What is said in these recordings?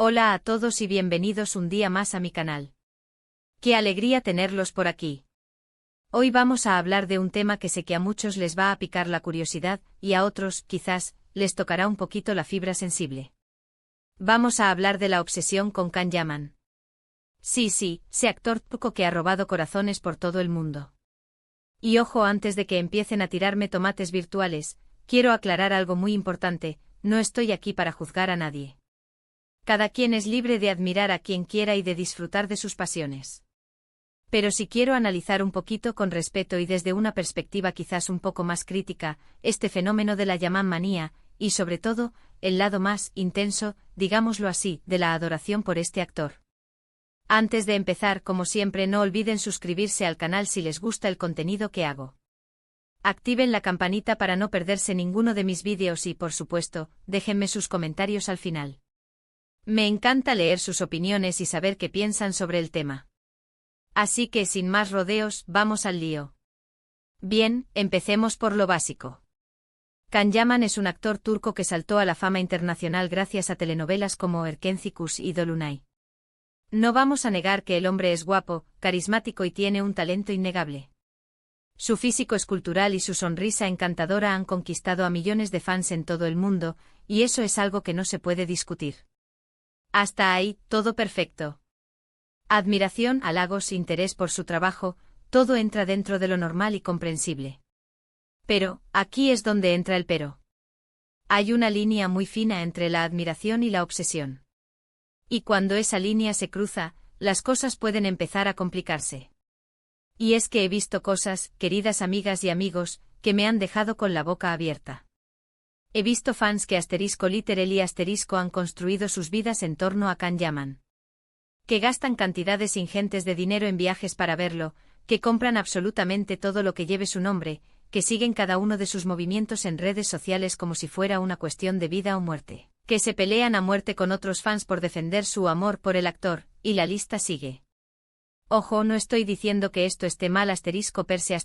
Hola a todos y bienvenidos un día más a mi canal. Qué alegría tenerlos por aquí. Hoy vamos a hablar de un tema que sé que a muchos les va a picar la curiosidad y a otros, quizás, les tocará un poquito la fibra sensible. Vamos a hablar de la obsesión con Can Yaman. Sí, ese actor turco que ha robado corazones por todo el mundo. Y ojo, antes de que empiecen a tirarme tomates virtuales, quiero aclarar algo muy importante: no estoy aquí para juzgar a nadie. Cada quien es libre de admirar a quien quiera y de disfrutar de sus pasiones. Pero si quiero analizar un poquito con respeto y desde una perspectiva quizás un poco más crítica, este fenómeno de la Yaman manía, y sobre todo, el lado más intenso, digámoslo así, de la adoración por este actor. Antes de empezar, como siempre, no olviden suscribirse al canal si les gusta el contenido que hago. Activen la campanita para no perderse ninguno de mis vídeos y, por supuesto, déjenme sus comentarios al final. Me encanta leer sus opiniones y saber qué piensan sobre el tema. Así que sin más rodeos, vamos al lío. Bien, empecemos por lo básico. Can Yaman es un actor turco que saltó a la fama internacional gracias a telenovelas como Erkenci y Dolunay. No vamos a negar que el hombre es guapo, carismático y tiene un talento innegable. Su físico escultural y su sonrisa encantadora han conquistado a millones de fans en todo el mundo, y eso es algo que no se puede discutir. Hasta ahí, todo perfecto. Admiración, halagos, interés por su trabajo, todo entra dentro de lo normal y comprensible. Pero, aquí es donde entra el pero. Hay una línea muy fina entre la admiración y la obsesión. Y cuando esa línea se cruza, las cosas pueden empezar a complicarse. Y es que he visto cosas, queridas amigas y amigos, que me han dejado con la boca abierta. He visto fans que *literal y han construido sus vidas en torno a Can Yaman. Que gastan cantidades ingentes de dinero en viajes para verlo, que compran absolutamente todo lo que lleve su nombre, que siguen cada uno de sus movimientos en redes sociales como si fuera una cuestión de vida o muerte, que se pelean a muerte con otros fans por defender su amor por el actor, y la lista sigue. Ojo, no estoy diciendo que esto esté mal *perse*.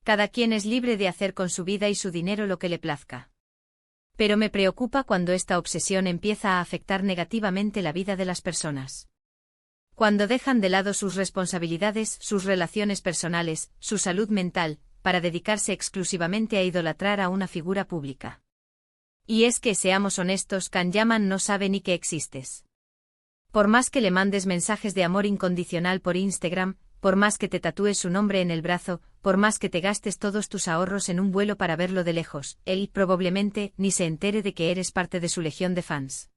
Cada quien es libre de hacer con su vida y su dinero lo que le plazca. Pero me preocupa cuando esta obsesión empieza a afectar negativamente la vida de las personas. Cuando dejan de lado sus responsabilidades, sus relaciones personales, su salud mental, para dedicarse exclusivamente a idolatrar a una figura pública. Y es que, seamos honestos, Can Yaman no sabe ni que existes. Por más que le mandes mensajes de amor incondicional por Instagram, por más que te tatúes su nombre en el brazo, por más que te gastes todos tus ahorros en un vuelo para verlo de lejos, él probablemente ni se entere de que eres parte de su legión de fans.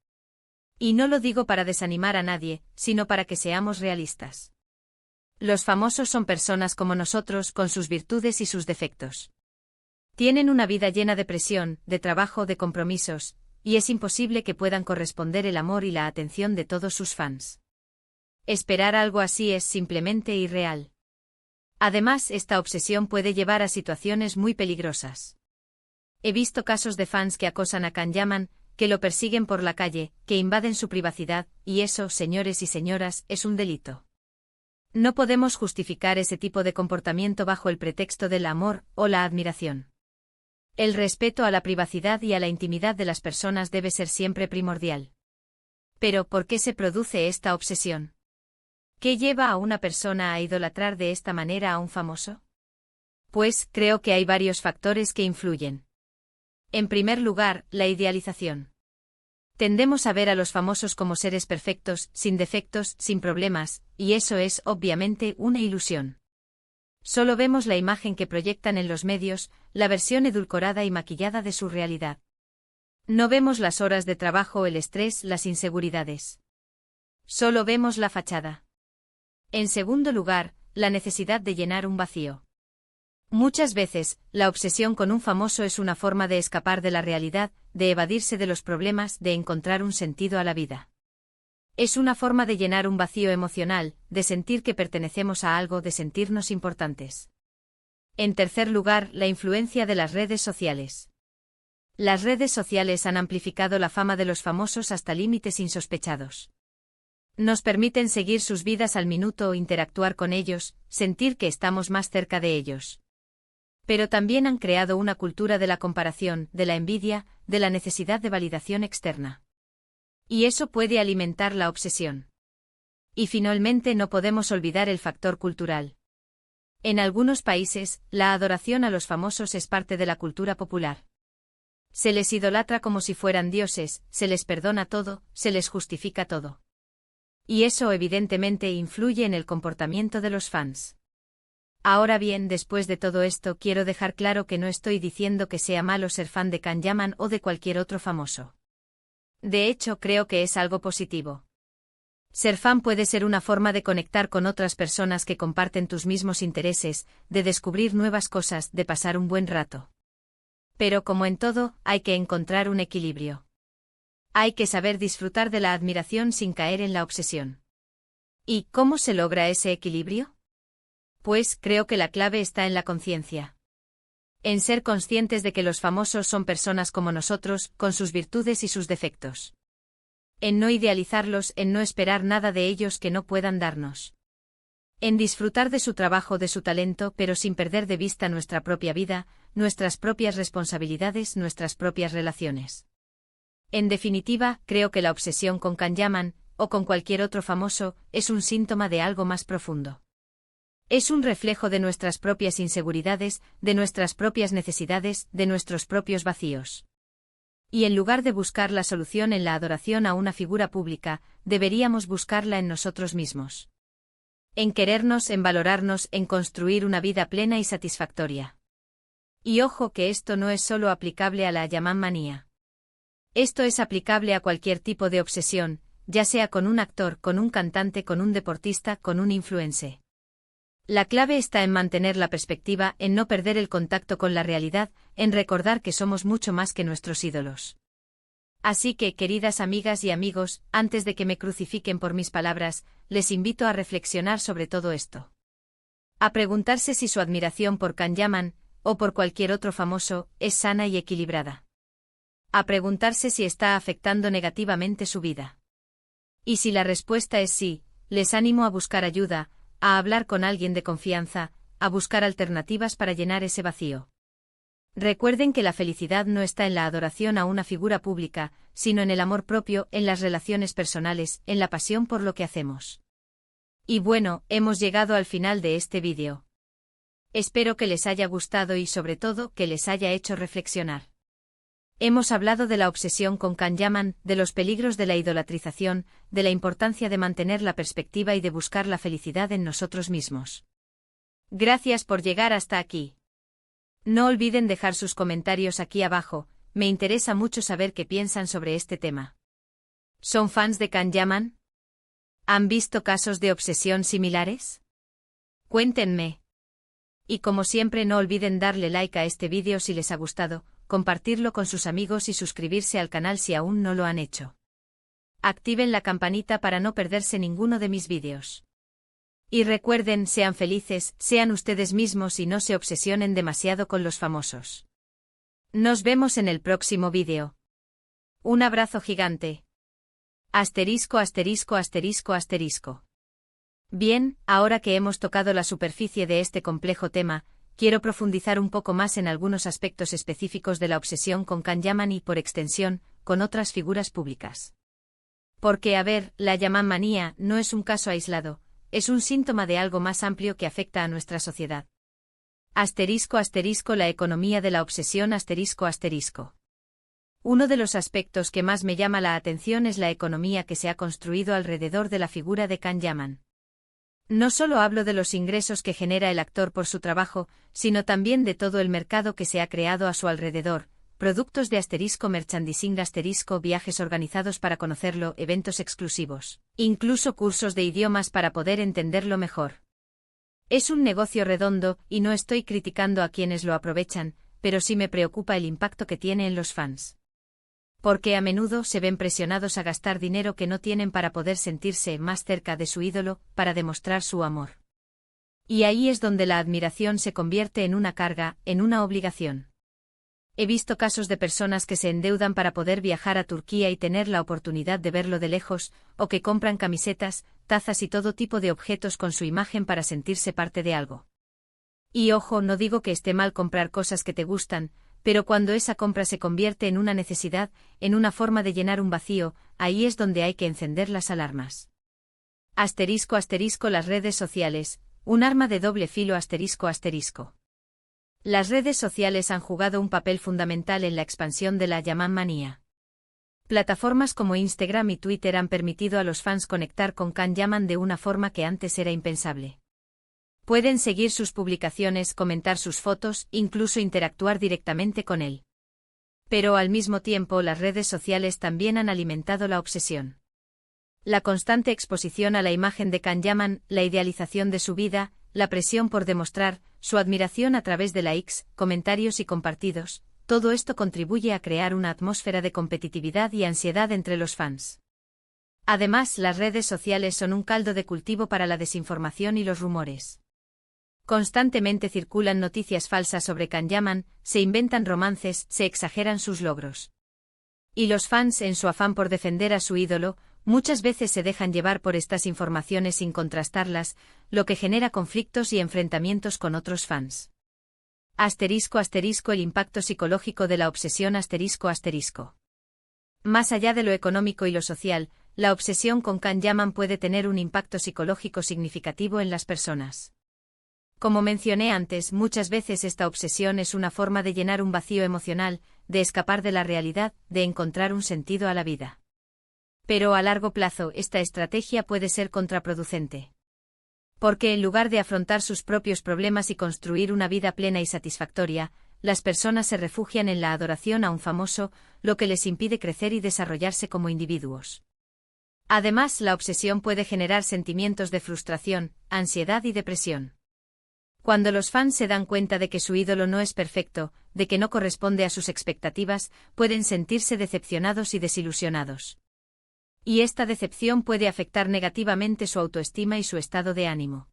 Y no lo digo para desanimar a nadie, sino para que seamos realistas. Los famosos son personas como nosotros, con sus virtudes y sus defectos. Tienen una vida llena de presión, de trabajo, de compromisos, y es imposible que puedan corresponder el amor y la atención de todos sus fans. Esperar algo así es simplemente irreal. Además, esta obsesión puede llevar a situaciones muy peligrosas. He visto casos de fans que acosan a Can Yaman, que lo persiguen por la calle, que invaden su privacidad, y eso, señores y señoras, es un delito. No podemos justificar ese tipo de comportamiento bajo el pretexto del amor o la admiración. El respeto a la privacidad y a la intimidad de las personas debe ser siempre primordial. Pero, ¿por qué se produce esta obsesión? ¿Qué lleva a una persona a idolatrar de esta manera a un famoso? Pues, creo que hay varios factores que influyen. En primer lugar, la idealización. Tendemos a ver a los famosos como seres perfectos, sin defectos, sin problemas, y eso es, obviamente, una ilusión. Solo vemos la imagen que proyectan en los medios, la versión edulcorada y maquillada de su realidad. No vemos las horas de trabajo, el estrés, las inseguridades. Solo vemos la fachada. En segundo lugar, la necesidad de llenar un vacío. Muchas veces, la obsesión con un famoso es una forma de escapar de la realidad, de evadirse de los problemas, de encontrar un sentido a la vida. Es una forma de llenar un vacío emocional, de sentir que pertenecemos a algo, de sentirnos importantes. En tercer lugar, la influencia de las redes sociales. Las redes sociales han amplificado la fama de los famosos hasta límites insospechados. Nos permiten seguir sus vidas al minuto o interactuar con ellos, sentir que estamos más cerca de ellos. Pero también han creado una cultura de la comparación, de la envidia, de la necesidad de validación externa. Y eso puede alimentar la obsesión. Y finalmente no podemos olvidar el factor cultural. En algunos países, la adoración a los famosos es parte de la cultura popular. Se les idolatra como si fueran dioses, se les perdona todo, se les justifica todo. Y eso evidentemente influye en el comportamiento de los fans. Ahora bien, después de todo esto quiero dejar claro que no estoy diciendo que sea malo ser fan de Can-Yaman o de cualquier otro famoso. De hecho, creo que es algo positivo. Ser fan puede ser una forma de conectar con otras personas que comparten tus mismos intereses, de descubrir nuevas cosas, de pasar un buen rato. Pero como en todo, hay que encontrar un equilibrio. Hay que saber disfrutar de la admiración sin caer en la obsesión. ¿Y cómo se logra ese equilibrio? Pues creo que la clave está en la conciencia. En ser conscientes de que los famosos son personas como nosotros, con sus virtudes y sus defectos. En no idealizarlos, en no esperar nada de ellos que no puedan darnos. En disfrutar de su trabajo, de su talento, pero sin perder de vista nuestra propia vida, nuestras propias responsabilidades, nuestras propias relaciones. En definitiva, creo que la obsesión con Can-Yaman, o con cualquier otro famoso, es un síntoma de algo más profundo. Es un reflejo de nuestras propias inseguridades, de nuestras propias necesidades, de nuestros propios vacíos. Y en lugar de buscar la solución en la adoración a una figura pública, deberíamos buscarla en nosotros mismos. En querernos, en valorarnos, en construir una vida plena y satisfactoria. Y ojo que esto no es solo aplicable a la Yaman manía. Esto es aplicable a cualquier tipo de obsesión, ya sea con un actor, con un cantante, con un deportista, con un influencer. La clave está en mantener la perspectiva, en no perder el contacto con la realidad, en recordar que somos mucho más que nuestros ídolos. Así que, queridas amigas y amigos, antes de que me crucifiquen por mis palabras, les invito a reflexionar sobre todo esto. A preguntarse si su admiración por Can-Yaman, o por cualquier otro famoso, es sana y equilibrada. A preguntarse si está afectando negativamente su vida. Y si la respuesta es sí, les animo a buscar ayuda, a hablar con alguien de confianza, a buscar alternativas para llenar ese vacío. Recuerden que la felicidad no está en la adoración a una figura pública, sino en el amor propio, en las relaciones personales, en la pasión por lo que hacemos. Y bueno, hemos llegado al final de este vídeo. Espero que les haya gustado y sobre todo que les haya hecho reflexionar. Hemos hablado de la obsesión con Can-Yaman, de los peligros de la idolatrización, de la importancia de mantener la perspectiva y de buscar la felicidad en nosotros mismos. Gracias por llegar hasta aquí. No olviden dejar sus comentarios aquí abajo, me interesa mucho saber qué piensan sobre este tema. ¿Son fans de Can-Yaman? ¿Han visto casos de obsesión similares? Cuéntenme. Y como siempre no olviden darle like a este vídeo si les ha gustado, compartirlo con sus amigos y suscribirse al canal si aún no lo han hecho. Activen la campanita para no perderse ninguno de mis vídeos. Y recuerden, sean felices, sean ustedes mismos y no se obsesionen demasiado con los famosos. Nos vemos en el próximo vídeo. Un abrazo gigante. Asterisco, asterisco, asterisco, asterisco. Bien, ahora que hemos tocado la superficie de este complejo tema, quiero profundizar un poco más en algunos aspectos específicos de la obsesión con Can-Yaman y, por extensión, con otras figuras públicas. Porque, a ver, la Yaman manía no es un caso aislado, es un síntoma de algo más amplio que afecta a nuestra sociedad. Asterisco, asterisco, la economía de la obsesión, asterisco, asterisco. Uno de los aspectos que más me llama la atención es la economía que se ha construido alrededor de la figura de Can-Yaman. No solo hablo de los ingresos que genera el actor por su trabajo, sino también de todo el mercado que se ha creado a su alrededor, productos de asterisco, merchandising asterisco, viajes organizados para conocerlo, eventos exclusivos, incluso cursos de idiomas para poder entenderlo mejor. Es un negocio redondo, y no estoy criticando a quienes lo aprovechan, pero sí me preocupa el impacto que tiene en los fans. Porque a menudo se ven presionados a gastar dinero que no tienen para poder sentirse más cerca de su ídolo, para demostrar su amor. Y ahí es donde la admiración se convierte en una carga, en una obligación. He visto casos de personas que se endeudan para poder viajar a Turquía y tener la oportunidad de verlo de lejos, o que compran camisetas, tazas y todo tipo de objetos con su imagen para sentirse parte de algo. Y ojo, no digo que esté mal comprar cosas que te gustan, pero cuando esa compra se convierte en una necesidad, en una forma de llenar un vacío, ahí es donde hay que encender las alarmas. Asterisco asterisco las redes sociales, un arma de doble filo asterisco asterisco. Las redes sociales han jugado un papel fundamental en la expansión de la manía. Plataformas como Instagram y Twitter han permitido a los fans conectar con Can Yaman de una forma que antes era impensable. Pueden seguir sus publicaciones, comentar sus fotos, incluso interactuar directamente con él. Pero al mismo tiempo las redes sociales también han alimentado la obsesión. La constante exposición a la imagen de Can Yaman, la idealización de su vida, la presión por demostrar su admiración a través de likes, comentarios y compartidos, todo esto contribuye a crear una atmósfera de competitividad y ansiedad entre los fans. Además, las redes sociales son un caldo de cultivo para la desinformación y los rumores. Constantemente circulan noticias falsas sobre Can Yaman, se inventan romances, se exageran sus logros. Y los fans, en su afán por defender a su ídolo, muchas veces se dejan llevar por estas informaciones sin contrastarlas, lo que genera conflictos y enfrentamientos con otros fans. Asterisco asterisco el impacto psicológico de la obsesión asterisco asterisco. Más allá de lo económico y lo social, la obsesión con Can Yaman puede tener un impacto psicológico significativo en las personas. Como mencioné antes, muchas veces esta obsesión es una forma de llenar un vacío emocional, de escapar de la realidad, de encontrar un sentido a la vida. Pero a largo plazo esta estrategia puede ser contraproducente. Porque en lugar de afrontar sus propios problemas y construir una vida plena y satisfactoria, las personas se refugian en la adoración a un famoso, lo que les impide crecer y desarrollarse como individuos. Además, la obsesión puede generar sentimientos de frustración, ansiedad y depresión. Cuando los fans se dan cuenta de que su ídolo no es perfecto, de que no corresponde a sus expectativas, pueden sentirse decepcionados y desilusionados. Y esta decepción puede afectar negativamente su autoestima y su estado de ánimo.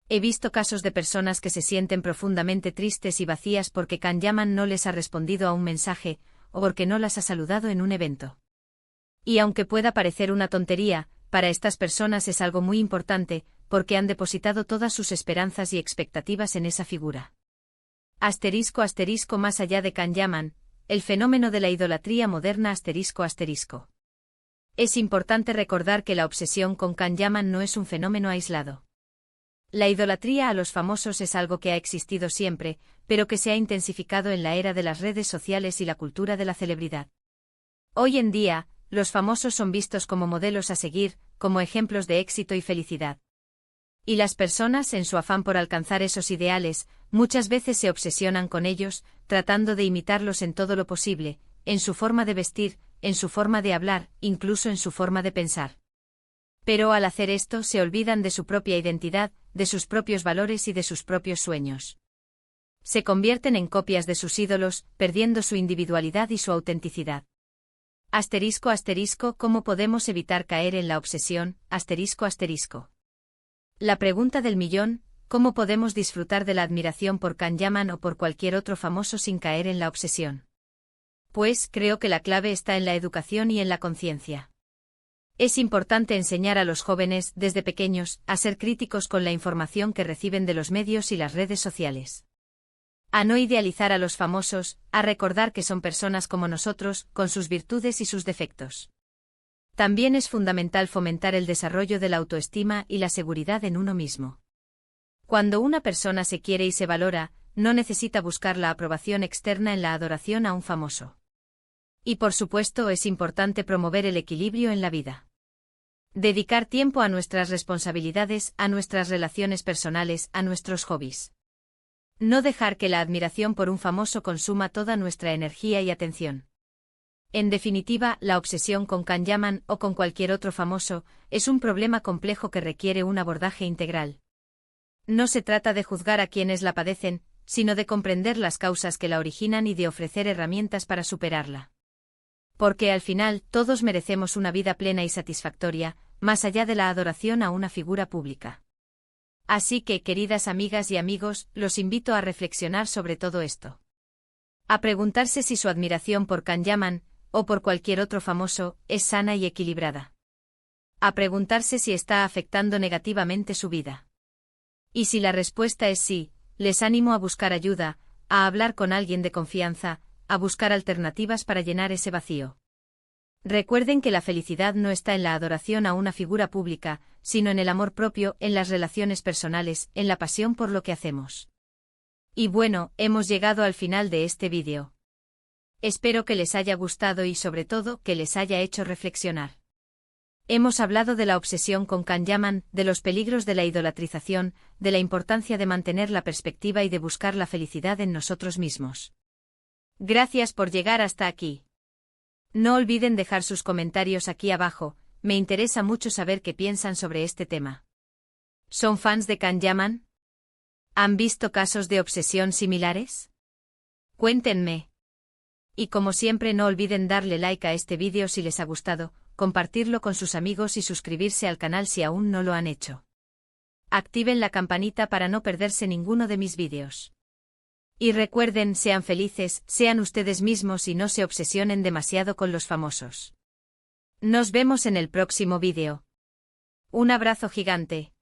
He visto casos de personas que se sienten profundamente tristes y vacías porque Can Yaman no les ha respondido a un mensaje, o porque no las ha saludado en un evento. Y aunque pueda parecer una tontería, para estas personas es algo muy importante, porque han depositado todas sus esperanzas y expectativas en esa figura. Asterisco asterisco más allá de Can Yaman, el fenómeno de la idolatría moderna asterisco asterisco. Es importante recordar que la obsesión con Can Yaman no es un fenómeno aislado. La idolatría a los famosos es algo que ha existido siempre, pero que se ha intensificado en la era de las redes sociales y la cultura de la celebridad. Hoy en día, los famosos son vistos como modelos a seguir, como ejemplos de éxito y felicidad. Y las personas, en su afán por alcanzar esos ideales, muchas veces se obsesionan con ellos, tratando de imitarlos en todo lo posible, en su forma de vestir, en su forma de hablar, incluso en su forma de pensar. Pero al hacer esto se olvidan de su propia identidad, de sus propios valores y de sus propios sueños. Se convierten en copias de sus ídolos, perdiendo su individualidad y su autenticidad. Asterisco asterisco ¿cómo podemos evitar caer en la obsesión? Asterisco asterisco. La pregunta del millón, ¿cómo podemos disfrutar de la admiración por Can Yaman o por cualquier otro famoso sin caer en la obsesión? Pues creo que la clave está en la educación y en la conciencia. Es importante enseñar a los jóvenes, desde pequeños, a ser críticos con la información que reciben de los medios y las redes sociales. A no idealizar a los famosos, a recordar que son personas como nosotros, con sus virtudes y sus defectos. También es fundamental fomentar el desarrollo de la autoestima y la seguridad en uno mismo. Cuando una persona se quiere y se valora, no necesita buscar la aprobación externa en la adoración a un famoso. Y por supuesto es importante promover el equilibrio en la vida. Dedicar tiempo a nuestras responsabilidades, a nuestras relaciones personales, a nuestros hobbies. No dejar que la admiración por un famoso consuma toda nuestra energía y atención. En definitiva, la obsesión con Can Yaman o con cualquier otro famoso es un problema complejo que requiere un abordaje integral. No se trata de juzgar a quienes la padecen, sino de comprender las causas que la originan y de ofrecer herramientas para superarla. Porque al final, todos merecemos una vida plena y satisfactoria, más allá de la adoración a una figura pública. Así que, queridas amigas y amigos, los invito a reflexionar sobre todo esto. A preguntarse si su admiración por Can Yaman, o por cualquier otro famoso, es sana y equilibrada. A preguntarse si está afectando negativamente su vida. Y si la respuesta es sí, les animo a buscar ayuda, a hablar con alguien de confianza, a buscar alternativas para llenar ese vacío. Recuerden que la felicidad no está en la adoración a una figura pública, sino en el amor propio, en las relaciones personales, en la pasión por lo que hacemos. Y bueno, hemos llegado al final de este vídeo. Espero que les haya gustado y sobre todo que les haya hecho reflexionar. Hemos hablado de la obsesión con Can Yaman, de los peligros de la idolatrización, de la importancia de mantener la perspectiva y de buscar la felicidad en nosotros mismos. Gracias por llegar hasta aquí. No olviden dejar sus comentarios aquí abajo, me interesa mucho saber qué piensan sobre este tema. ¿Son fans de Can Yaman? ¿Han visto casos de obsesión similares? Cuéntenme. Y como siempre no olviden darle like a este vídeo si les ha gustado, compartirlo con sus amigos y suscribirse al canal si aún no lo han hecho. Activen la campanita para no perderse ninguno de mis vídeos. Y recuerden, sean felices, sean ustedes mismos y no se obsesionen demasiado con los famosos. Nos vemos en el próximo vídeo. Un abrazo gigante.